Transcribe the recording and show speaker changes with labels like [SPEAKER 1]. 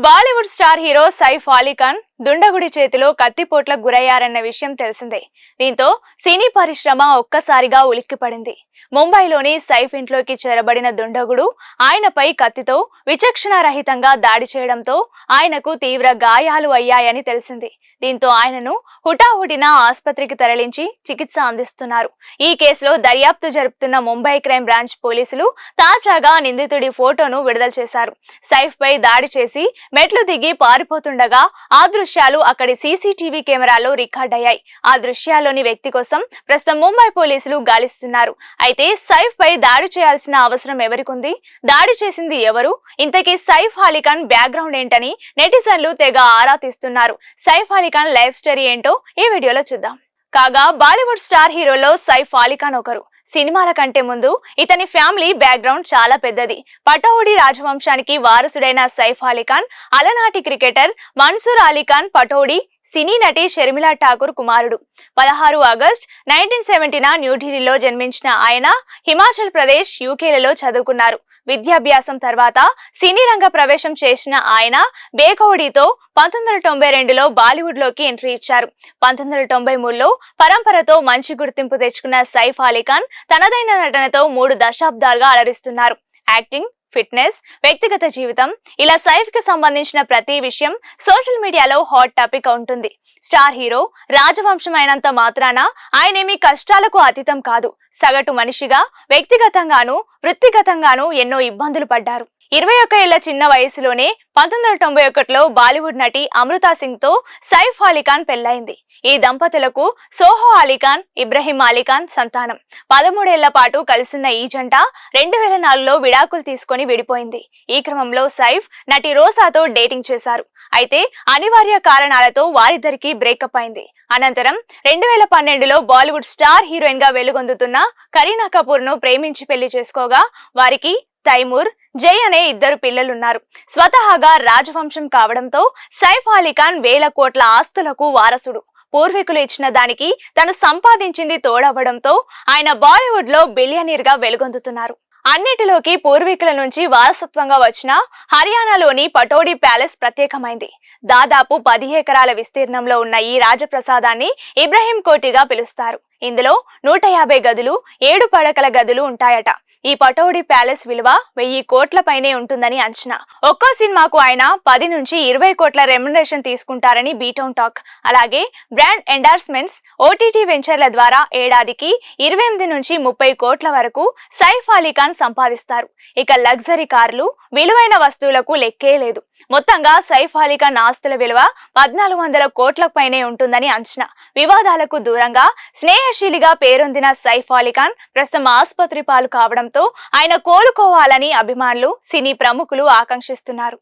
[SPEAKER 1] Bollywood star hero Saif Ali Khan దుండగుడి చేతిలో కత్తిపోట్లకు గురయ్యారన్న విషయం తెలిసిందే. దీంతో సినీ పరిశ్రమ ఒక్కసారిగా ఉలిక్కిపడింది. ముంబైలోని సైఫ్ ఇంట్లోకి చేరబడిన దుండగుడు ఆయనపై కత్తితో విచక్షణారహితంగా దాడి చేయడంతో ఆయనకు తీవ్ర గాయాలు అయ్యాయని తెలిసింది. దీంతో ఆయనను హుటాహుటిన ఆసుపత్రికి తరలించి చికిత్స అందిస్తున్నారు. ఈ కేసులో దర్యాప్తు జరుపుతున్న ముంబై క్రైమ్ బ్రాంచ్ పోలీసులు తాజాగా నిందితుడి ఫోటోను విడుదల చేశారు. సైఫ్ పై దాడి చేసి మెట్లు దిగి పారిపోతుండగా ఆ దృశ్యాలు అక్కడి సీసీటీవీ కెమెరాలో రికార్డయ్యాయి. ఆ దృశ్యాల్లోని వ్యక్తి కోసం ప్రస్తుతం ముంబై పోలీసులు గాలిస్తున్నారు. అయితే సైఫ్ పై దాడి చేయాల్సిన అవసరం ఎవరికుంది? దాడి చేసింది ఎవరు? ఇంతకీ సైఫ్ అలీ ఖాన్ బ్యాక్గ్రౌండ్ ఏంటని నెటిజన్లు తెగ ఆరా తీస్తున్నారు. సైఫ్ అలీ ఖాన్ లైఫ్ స్టోరీ ఏంటో ఈ వీడియోలో చూద్దాం. కాగా బాలీవుడ్ స్టార్ హీరోలో సైఫ్ అలీ ఖాన్ ఒకరు. సినిమాల కంటే ముందు ఇతని ఫ్యామిలీ బ్యాక్గ్రౌండ్ చాలా పెద్దది. పటౌడీ రాజవంశానికి వారసుడైన సైఫ్ అలీ ఖాన్ అలనాటి క్రికెటర్ మన్సూర్ అలీ ఖాన్ పటౌడీ సినీ నటి షర్మిలా ఠాకూర్ కుమారుడు. 16 ఆగస్టు 1970న న్యూఢిల్లీలో జన్మించిన ఆయన హిమాచల్ ప్రదేశ్, యూకేలలో చదువుకున్నారు. విద్యాభ్యాసం తర్వాత సినీ రంగ ప్రవేశం చేసిన ఆయన బేకౌడీతో 1992లో బాలీవుడ్ లోకి ఎంట్రీ ఇచ్చారు. 1993లో పరంపరతో మంచి గుర్తింపు తెచ్చుకున్న సైఫ్ అలీ ఖాన్ తనదైన నటనతో 3 దశాబ్దాలుగా అలరిస్తున్నారు. యాక్టింగ్, ఫిట్నెస్, వ్యక్తిగత జీవితం ఇలా సైఫ్ కి సంబంధించిన ప్రతి విషయం సోషల్ మీడియాలో హాట్ టాపిక్ ఉంటుంది. స్టార్ హీరో రాజవంశం అయినంత మాత్రాన ఆయనేమి కష్టాలకు అతీతం కాదు. సగటు మనిషిగా వ్యక్తిగతంగాను వృత్తిగతంగాను ఎన్నో ఇబ్బందులు పడ్డారు. 21 ఏళ్ల చిన్న వయసులోనే 1991లో బాలీవుడ్ నటి అమృతా సింగ్ తో సైఫ్ అలీ ఖాన్ పెళ్లైంది. ఈ దంపతులకు సోహో అలీ ఖాన్, ఇబ్రహీం అలీ ఖాన్ సంతానం. 13 ఏళ్ల పాటు కలిసిన ఈ జంట 2004లో విడాకులు తీసుకొని విడిపోయింది. ఈ క్రమంలో సైఫ్ నటి రోసాతో డేటింగ్ చేశారు. అయితే అనివార్య కారణాలతో వారిద్దరికి బ్రేకప్ అయింది. అనంతరం 2012లో బాలీవుడ్ స్టార్ హీరోయిన్ గా వెలుగొందుతున్న కరీనా కపూర్ ను ప్రేమించి పెళ్లి చేసుకోగా వారికి తైమూర్, జై అనే 2 పిల్లలున్నారు. స్వతహాగా రాజవంశం కావడంతో సైఫ్ అలీ ఖాన్ వేల కోట్ల ఆస్తులకు వారసుడు. పూర్వీకులు ఇచ్చిన దానికి తను సంపాదించింది తోడవడంతో ఆయన బాలీవుడ్ లో బిలియనీర్ గా వెలుగొందుతున్నారు. అన్నిటిలోకి పూర్వీకుల నుంచి వారసత్వంగా వచ్చిన హర్యానాలోని పటౌడీ ప్యాలెస్ ప్రత్యేకమైంది. దాదాపు 10 ఎకరాల విస్తీర్ణంలో ఉన్న ఈ రాజప్రసాదాన్ని ఇబ్రహీం కోటిగా పిలుస్తారు. ఇందులో 150 గదులు, 7 పడకల గదులు ఉంటాయట. ఈ పటౌడీ ప్యాలెస్ విలువ 1000 కోట్ల పైనే ఉంటుందని అంచనా. ఒక్కో సినిమాకు ఆయన 10 నుంచి 20 కోట్ల రెమ్యునరేషన్ తీసుకుంటారని బీటౌన్ టాక్. అలాగే బ్రాండ్ ఎండార్స్మెంట్స్, ఓటీటీ వెంచర్ల ద్వారా ఏడాదికి 28 నుంచి 30 కోట్ల వరకు సైఫ్ అలీ ఖాన్ సంపాదిస్తారు. ఇక లగ్జరీ కార్లు, విలువైన వస్తువులకు లెక్కే లేదు. మొత్తంగా సైఫ్ అలీ ఖాన్ ఆస్తుల విలువ 1400 కోట్ల పైనే ఉంటుందని అంచనా. వివాదాలకు దూరంగా స్నేహశీలిగా పేరొందిన సైఫ్ అలీ ఖాన్ ప్రస్తుతం ఆసుపత్రి పాలు కావడంతో ఆయన కోలుకోవాలని అభిమానులు, సినీ ప్రముఖులు ఆకాంక్షిస్తున్నారు.